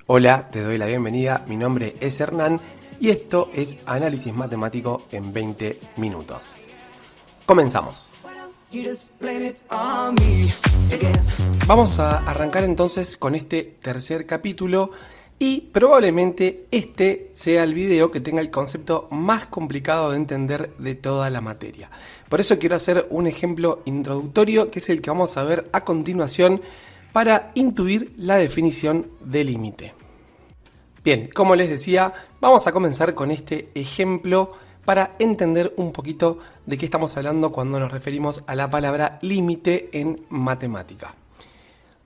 Hola, te doy la bienvenida, mi nombre es Hernán y esto es Análisis Matemático en 20 minutos. Comenzamos. Vamos a arrancar entonces con este tercer capítulo y probablemente este sea el video que tenga el concepto más complicado de entender de toda la materia. Por eso quiero hacer un ejemplo introductorio que es el que vamos a ver a continuación para intuir la definición de límite. Bien, como les decía, vamos a comenzar con este ejemplo para entender un poquito de qué estamos hablando cuando nos referimos a la palabra límite en matemática.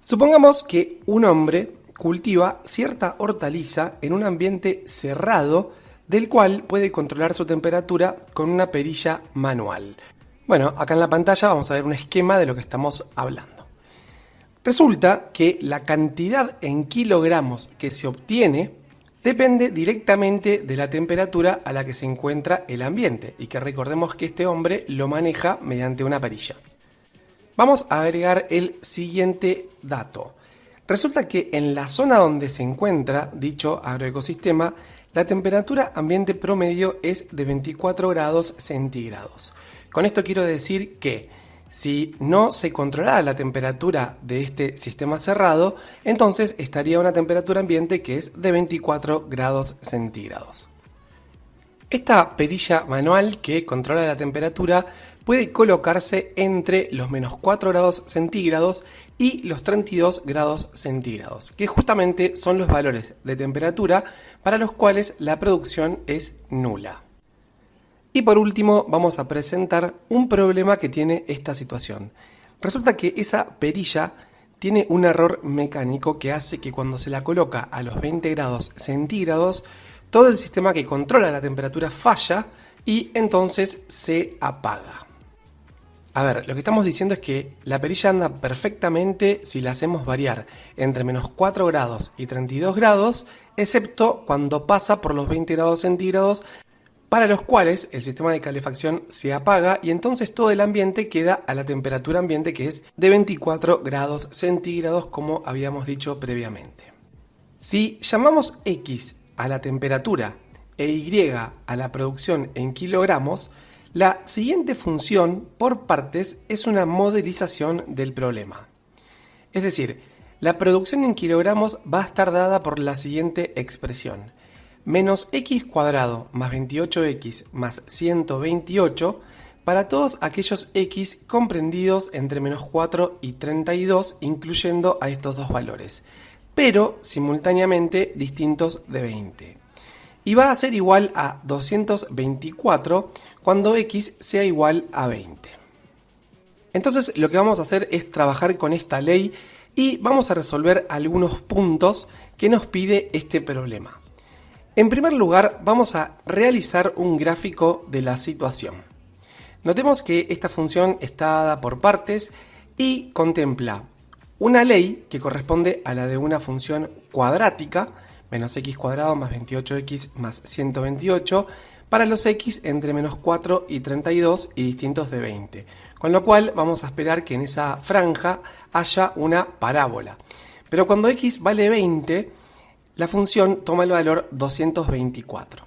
Supongamos que un hombre cultiva cierta hortaliza en un ambiente cerrado del cual puede controlar su temperatura con una perilla manual. Bueno, acá en la pantalla vamos a ver un esquema de lo que estamos hablando. Resulta que la cantidad en kilogramos que se obtiene depende directamente de la temperatura a la que se encuentra el ambiente y que recordemos que este hombre lo maneja mediante una perilla. Vamos a agregar el siguiente dato. Resulta que en la zona donde se encuentra dicho agroecosistema, la temperatura ambiente promedio es de 24 grados centígrados. Con esto quiero decir que si no se controlara la temperatura de este sistema cerrado, entonces estaría una temperatura ambiente que es de 24 grados centígrados. Esta perilla manual que controla la temperatura puede colocarse entre los menos 4 grados centígrados y los 32 grados centígrados, que justamente son los valores de temperatura para los cuales la producción es nula. Y por último vamos a presentar un problema que tiene esta situación. Resulta que esa perilla tiene un error mecánico que hace que cuando se la coloca a los 20 grados centígrados, todo el sistema que controla la temperatura falla y entonces se apaga. A ver, lo que estamos diciendo es que la perilla anda perfectamente si la hacemos variar entre menos 4 grados y 32 grados, excepto cuando pasa por los 20 grados centígrados, para los cuales el sistema de calefacción se apaga y entonces todo el ambiente queda a la temperatura ambiente que es de 24 grados centígrados como habíamos dicho previamente. Si llamamos X a la temperatura e Y a la producción en kilogramos, la siguiente función por partes es una modelización del problema. Es decir, la producción en kilogramos va a estar dada por la siguiente expresión. Menos x cuadrado más 28x más 128 para todos aquellos x comprendidos entre menos 4 y 32, incluyendo a estos dos valores, pero simultáneamente distintos de 20. Y va a ser igual a 224 cuando x sea igual a 20. Entonces lo que vamos a hacer es trabajar con esta ley y vamos a resolver algunos puntos que nos pide este problema. En primer lugar, vamos a realizar un gráfico de la situación. Notemos que esta función está dada por partes y contempla una ley que corresponde a la de una función cuadrática, menos x cuadrado más 28x más 128, para los x entre menos 4 y 32 y distintos de 20. Con lo cual vamos a esperar que en esa franja haya una parábola. Pero cuando x vale 20, la función toma el valor 224.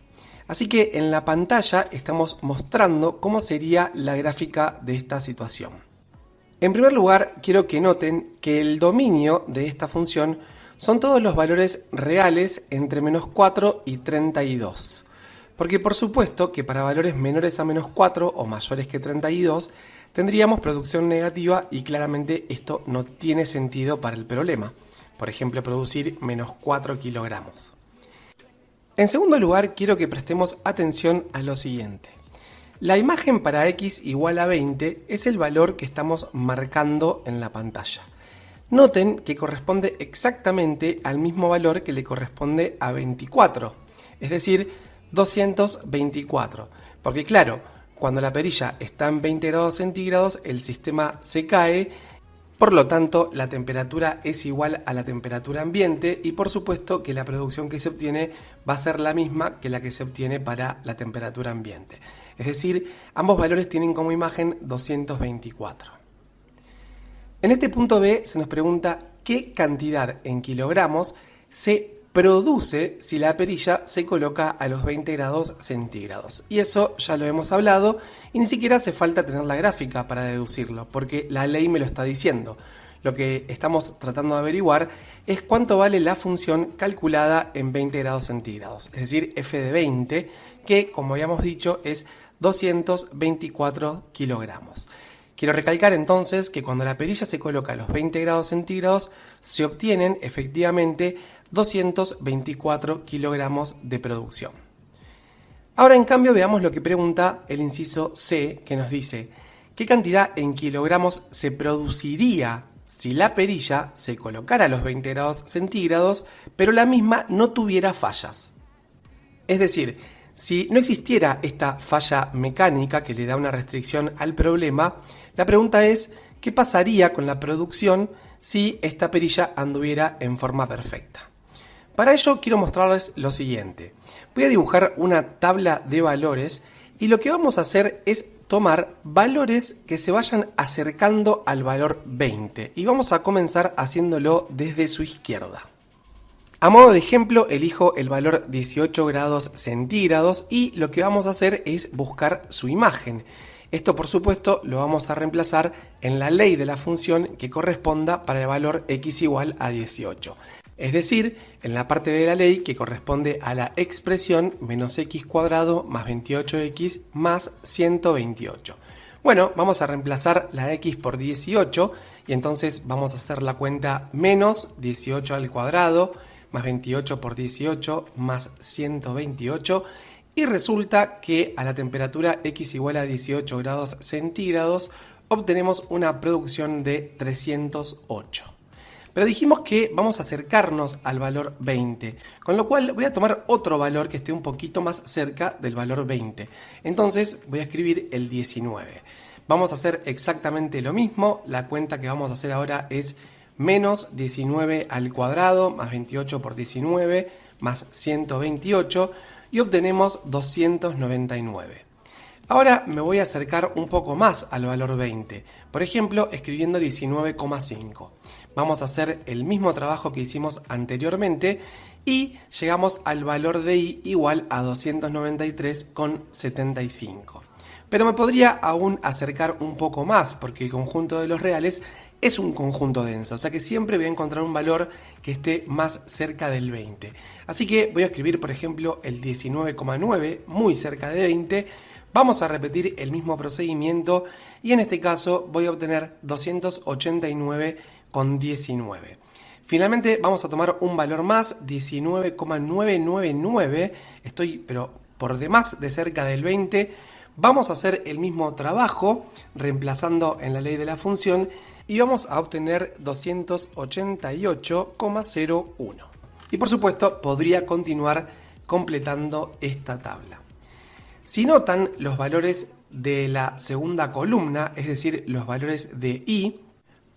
Así que en la pantalla estamos mostrando cómo sería la gráfica de esta situación. En primer lugar, quiero que noten que el dominio de esta función son todos los valores reales entre menos 4 y 32. Porque por supuesto que para valores menores a menos 4 o mayores que 32 tendríamos producción negativa y claramente esto no tiene sentido para el problema. Por ejemplo, producir menos 4 kilogramos. En segundo lugar, quiero que prestemos atención a lo siguiente. La imagen para x igual a 20 es el valor que estamos marcando en la pantalla. Noten que corresponde exactamente al mismo valor que le corresponde a 24, es decir, 224. Porque claro, cuando la perilla está en 20 grados centígrados, el sistema se cae. Por lo tanto, la temperatura es igual a la temperatura ambiente y por supuesto que la producción que se obtiene va a ser la misma que la que se obtiene para la temperatura ambiente. Es decir, ambos valores tienen como imagen 224. En este punto B se nos pregunta qué cantidad en kilogramos se produce si la perilla se coloca a los 20 grados centígrados. Y eso ya lo hemos hablado y ni siquiera hace falta tener la gráfica para deducirlo, porque la ley me lo está diciendo. Lo que estamos tratando de averiguar es cuánto vale la función calculada en 20 grados centígrados, es decir, f de 20, que como habíamos dicho es 224 kilogramos. Quiero recalcar entonces que cuando la perilla se coloca a los 20 grados centígrados se obtienen efectivamente 224 kilogramos de producción. Ahora en cambio veamos lo que pregunta el inciso C, que nos dice ¿qué cantidad en kilogramos se produciría si la perilla se colocara a los 20 grados centígrados pero la misma no tuviera fallas? Es decir, si no existiera esta falla mecánica que le da una restricción al problema, la pregunta es ¿qué pasaría con la producción si esta perilla anduviera en forma perfecta? Para ello quiero mostrarles lo siguiente. Voy a dibujar una tabla de valores y lo que vamos a hacer es tomar valores que se vayan acercando al valor 20 y vamos a comenzar haciéndolo desde su izquierda. A modo de ejemplo elijo el valor 18 grados centígrados y lo que vamos a hacer es buscar su imagen. Esto por supuesto lo vamos a reemplazar en la ley de la función que corresponda para el valor x igual a 18. Es decir, en la parte de la ley que corresponde a la expresión menos x cuadrado más 28x más 128. Bueno, vamos a reemplazar la x por 18 y entonces vamos a hacer la cuenta menos 18 al cuadrado más 28 por 18 más 128 y resulta que a la temperatura x igual a 18 grados centígrados obtenemos una producción de 308. Pero dijimos que vamos a acercarnos al valor 20, con lo cual voy a tomar otro valor que esté un poquito más cerca del valor 20. Entonces voy a escribir el 19. Vamos a hacer exactamente lo mismo, la cuenta que vamos a hacer ahora es menos 19 al cuadrado más 28 por 19 más 128 y obtenemos 299. Ahora me voy a acercar un poco más al valor 20, por ejemplo escribiendo 19,5. Vamos a hacer el mismo trabajo que hicimos anteriormente y llegamos al valor de i igual a 293,75. Pero me podría aún acercar un poco más porque el conjunto de los reales es un conjunto denso, o sea que siempre voy a encontrar un valor que esté más cerca del 20. Así que voy a escribir por ejemplo el 19,9 muy cerca de 20. Vamos a repetir el mismo procedimiento y en este caso voy a obtener 289,19. Finalmente vamos a tomar un valor más, 19,999. Estoy pero por demás de cerca del 20. Vamos a hacer el mismo trabajo reemplazando en la ley de la función y vamos a obtener 288,01. Y por supuesto podría continuar completando esta tabla. Si notan los valores de la segunda columna, es decir, los valores de i,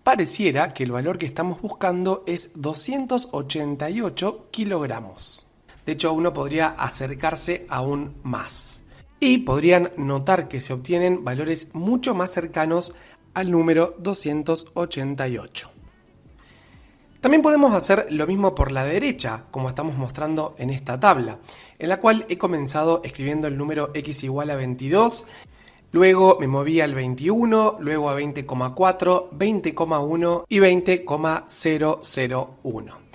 pareciera que el valor que estamos buscando es 288 kilogramos. De hecho, uno podría acercarse aún más. Y podrían notar que se obtienen valores mucho más cercanos al número 288. También podemos hacer lo mismo por la derecha, como estamos mostrando en esta tabla, en la cual he comenzado escribiendo el número x igual a 22, luego me moví al 21, luego a 20,4, 20,1 y 20,001.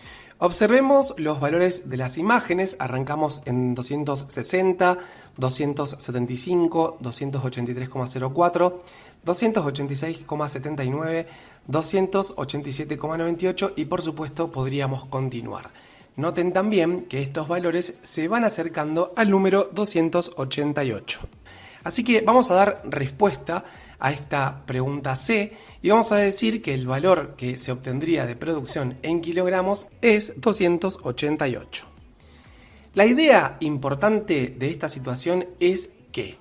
Observemos los valores de las imágenes, arrancamos en 260, 275, 283,04, 286,79, 287,98 y por supuesto podríamos continuar. Noten también que estos valores se van acercando al número 288. Así que vamos a dar respuesta a esta pregunta C y vamos a decir que el valor que se obtendría de producción en kilogramos es 288. La idea importante de esta situación es que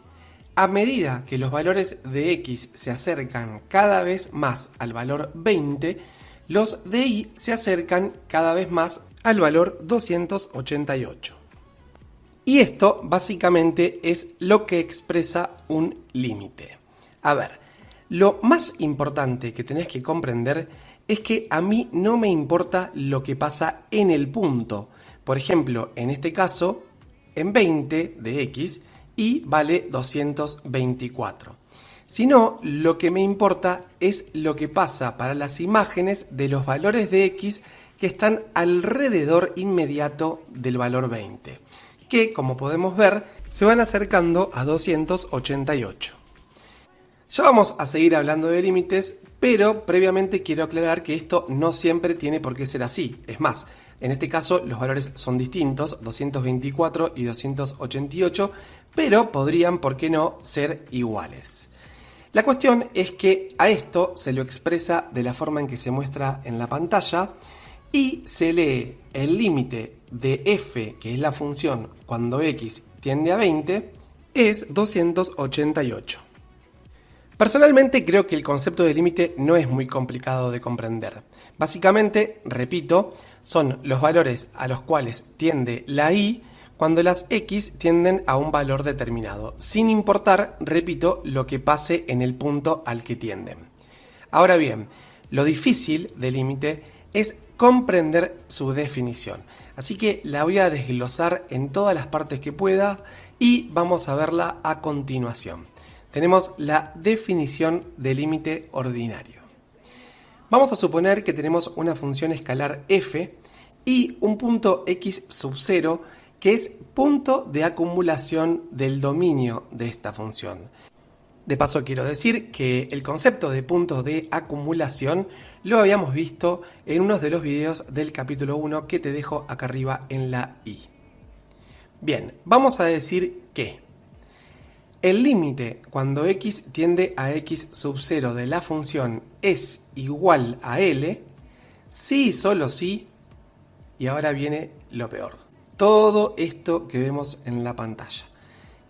a medida que los valores de x se acercan cada vez más al valor 20, los de y se acercan cada vez más al valor 288. Y esto básicamente es lo que expresa un límite. A ver, lo más importante que tenés que comprender es que a mí no me importa lo que pasa en el punto. Por ejemplo, en este caso, en 20 de x, y vale 224. Si no, lo que me importa es lo que pasa para las imágenes de los valores de x que están alrededor inmediato del valor 20, que, como podemos ver, se van acercando a 288. Ya vamos a seguir hablando de límites, pero previamente quiero aclarar que esto no siempre tiene por qué ser así. Es más, en este caso los valores son distintos, 224 y 288, pero podrían, ¿por qué no?, ser iguales. La cuestión es que a esto se lo expresa de la forma en que se muestra en la pantalla y se lee el límite de f, que es la función cuando x tiende a 20, es 288. Personalmente creo que el concepto de límite no es muy complicado de comprender. Básicamente, repito, son los valores a los cuales tiende la y cuando las x tienden a un valor determinado, sin importar, repito, lo que pase en el punto al que tienden. Ahora bien, lo difícil del límite es comprender su definición. Así que la voy a desglosar en todas las partes que pueda y vamos a verla a continuación. Tenemos la definición de límite ordinario. Vamos a suponer que tenemos una función escalar f y un punto x sub 0 que es punto de acumulación del dominio de esta función. De paso quiero decir que el concepto de punto de acumulación lo habíamos visto en uno de los videos del capítulo 1 que te dejo acá arriba en la i. Bien, vamos a decir que el límite cuando x tiende a x sub 0 de la función es igual a L, si y solo si, y ahora viene lo peor, todo esto que vemos en la pantalla,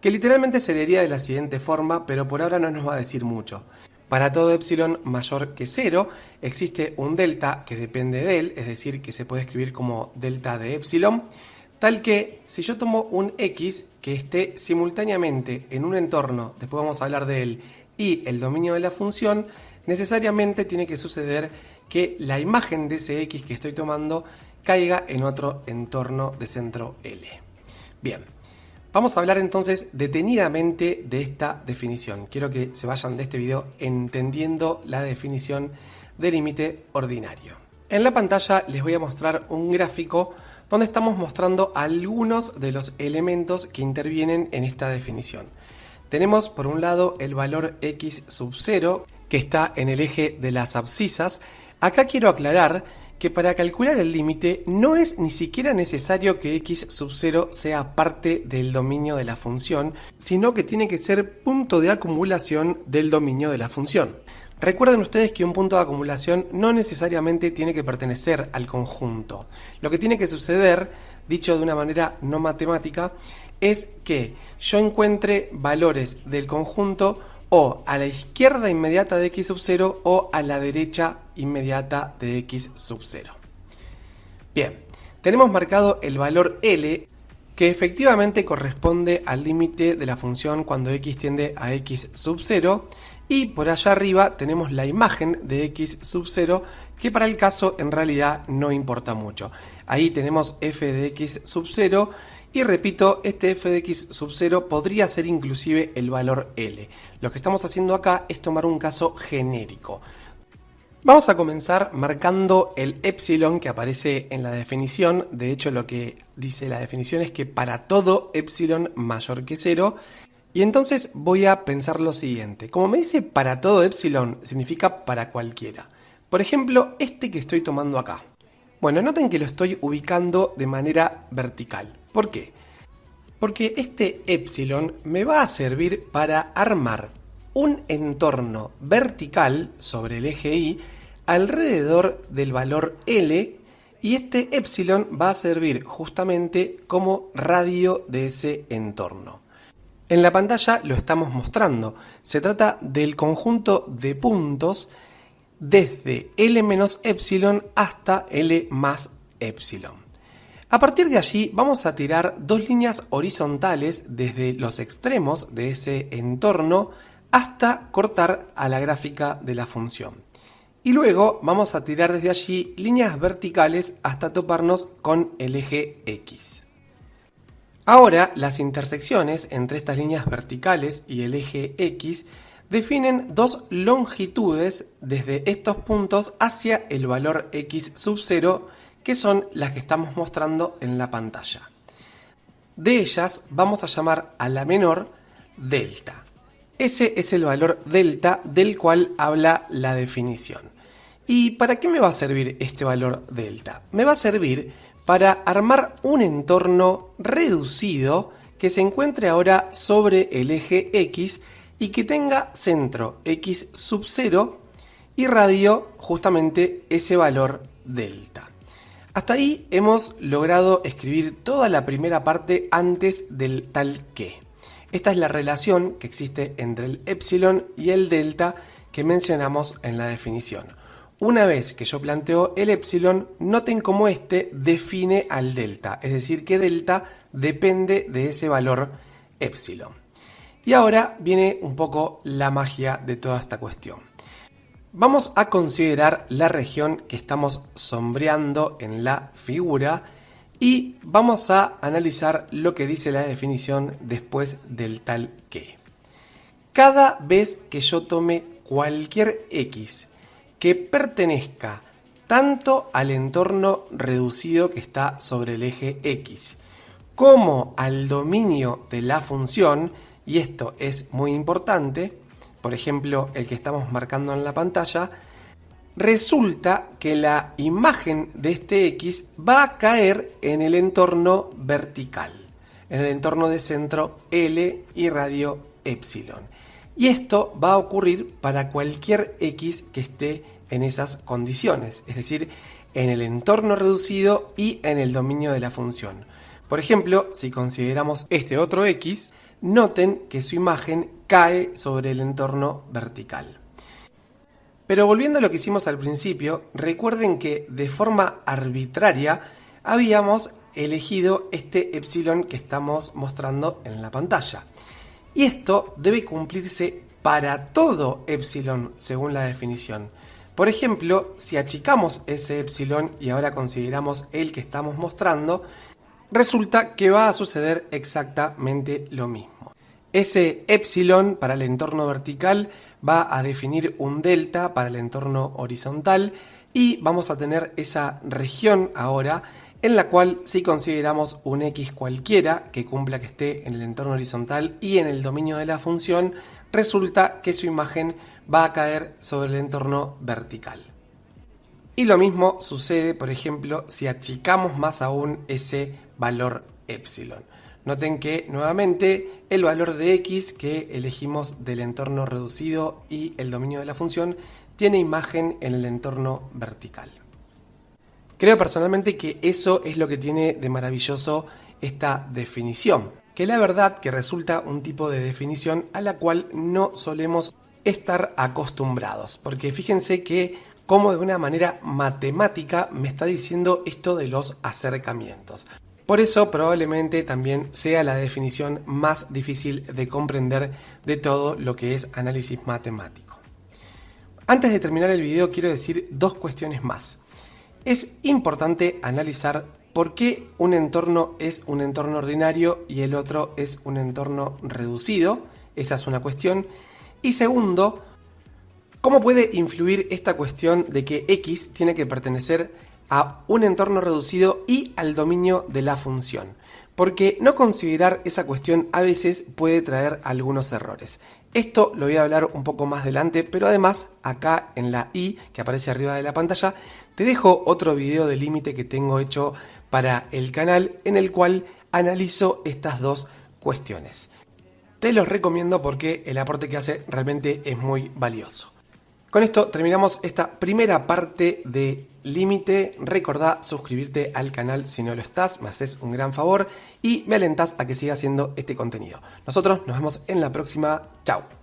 que literalmente se leería de la siguiente forma, pero por ahora no nos va a decir mucho. Para todo epsilon mayor que 0 existe un delta que depende de él, es decir, que se puede escribir como delta de epsilon, tal que si yo tomo un x que esté simultáneamente en un entorno, después vamos a hablar de él, y el dominio de la función, necesariamente tiene que suceder que la imagen de ese x que estoy tomando caiga en otro entorno de centro L. Bien, vamos a hablar entonces detenidamente de esta definición. Quiero que se vayan de este video entendiendo la definición de límite ordinario. En la pantalla les voy a mostrar un gráfico donde estamos mostrando algunos de los elementos que intervienen en esta definición. Tenemos por un lado el valor x sub 0 que está en el eje de las abscisas. Acá quiero aclarar que para calcular el límite no es ni siquiera necesario que x sub 0 sea parte del dominio de la función, sino que tiene que ser punto de acumulación del dominio de la función. Recuerden ustedes que un punto de acumulación no necesariamente tiene que pertenecer al conjunto. Lo que tiene que suceder, dicho de una manera no matemática, es que yo encuentre valores del conjunto o a la izquierda inmediata de x sub 0 o a la derecha inmediata de x sub 0. Bien, tenemos marcado el valor L, que efectivamente corresponde al límite de la función cuando x tiende a x sub 0, y por allá arriba tenemos la imagen de x sub 0, que para el caso en realidad no importa mucho. Ahí tenemos f de x sub 0, y repito, este f de x sub 0 podría ser inclusive el valor L. Lo que estamos haciendo acá es tomar un caso genérico. Vamos a comenzar marcando el epsilon que aparece en la definición. De hecho, lo que dice la definición es que para todo epsilon mayor que 0. Y entonces voy a pensar lo siguiente. Como me dice para todo epsilon, significa para cualquiera. Por ejemplo, este que estoy tomando acá. Bueno, noten que lo estoy ubicando de manera vertical. ¿Por qué? Porque este epsilon me va a servir para armar un entorno vertical sobre el eje Y alrededor del valor L, y este epsilon va a servir justamente como radio de ese entorno. En la pantalla lo estamos mostrando. Se trata del conjunto de puntos desde L menos epsilon hasta L más epsilon. A partir de allí vamos a tirar dos líneas horizontales desde los extremos de ese entorno hasta cortar a la gráfica de la función. Y luego vamos a tirar desde allí líneas verticales hasta toparnos con el eje X. Ahora, las intersecciones entre estas líneas verticales y el eje X definen dos longitudes desde estos puntos hacia el valor X sub 0, que son las que estamos mostrando en la pantalla. De ellas vamos a llamar a la menor delta. Ese es el valor delta del cual habla la definición. ¿Y para qué me va a servir este valor delta? Me va a servir para armar un entorno reducido que se encuentre ahora sobre el eje X y que tenga centro X sub 0 y radio justamente ese valor delta. Hasta ahí hemos logrado escribir toda la primera parte antes del tal que. Esta es la relación que existe entre el epsilon y el delta que mencionamos en la definición. Una vez que yo planteo el epsilon, noten cómo este define al delta, es decir, que delta depende de ese valor epsilon. Y ahora viene un poco la magia de toda esta cuestión. Vamos a considerar la región que estamos sombreando en la figura y vamos a analizar lo que dice la definición después del tal que. Cada vez que yo tome cualquier X que pertenezca tanto al entorno reducido que está sobre el eje X como al dominio de la función, y esto es muy importante, por ejemplo el que estamos marcando en la pantalla, resulta que la imagen de este X va a caer en el entorno vertical, en el entorno de centro L y radio epsilon. Y esto va a ocurrir para cualquier X que esté en esas condiciones, es decir, en el entorno reducido y en el dominio de la función. Por ejemplo, si consideramos este otro X, noten que su imagen cae sobre el entorno vertical. Pero volviendo a lo que hicimos al principio, recuerden que de forma arbitraria habíamos elegido este epsilon que estamos mostrando en la pantalla. Y esto debe cumplirse para todo epsilon según la definición. Por ejemplo, si achicamos ese epsilon y ahora consideramos el que estamos mostrando, resulta que va a suceder exactamente lo mismo. Ese epsilon para el entorno vertical va a definir un delta para el entorno horizontal y vamos a tener esa región ahora en la cual si consideramos un X cualquiera que cumpla que esté en el entorno horizontal y en el dominio de la función, resulta que su imagen va a caer sobre el entorno vertical. Y lo mismo sucede, por ejemplo, si achicamos más aún ese valor epsilon. Noten que nuevamente el valor de X que elegimos del entorno reducido y el dominio de la función tiene imagen en el entorno vertical. Creo personalmente que eso es lo que tiene de maravilloso esta definición, que la verdad que resulta un tipo de definición a la cual no solemos estar acostumbrados, porque fíjense que como de una manera matemática me está diciendo esto de los acercamientos. Por eso probablemente también sea la definición más difícil de comprender de todo lo que es análisis matemático. Antes de terminar el video quiero decir dos cuestiones más. Es importante analizar por qué un entorno es un entorno ordinario y el otro es un entorno reducido. Esa es una cuestión. Y segundo, ¿cómo puede influir esta cuestión de que X tiene que pertenecer a un entorno reducido y al dominio de la función? Porque no considerar esa cuestión a veces puede traer algunos errores. Esto lo voy a hablar un poco más adelante, pero además acá en la I que aparece arriba de la pantalla te dejo otro video de límite que tengo hecho para el canal en el cual analizo estas dos cuestiones. Te los recomiendo porque el aporte que hace realmente es muy valioso. Con esto terminamos esta primera parte de límite. Recordá suscribirte al canal si no lo estás, me haces un gran favor y me alentás a que siga haciendo este contenido. Nosotros nos vemos en la próxima. Chao.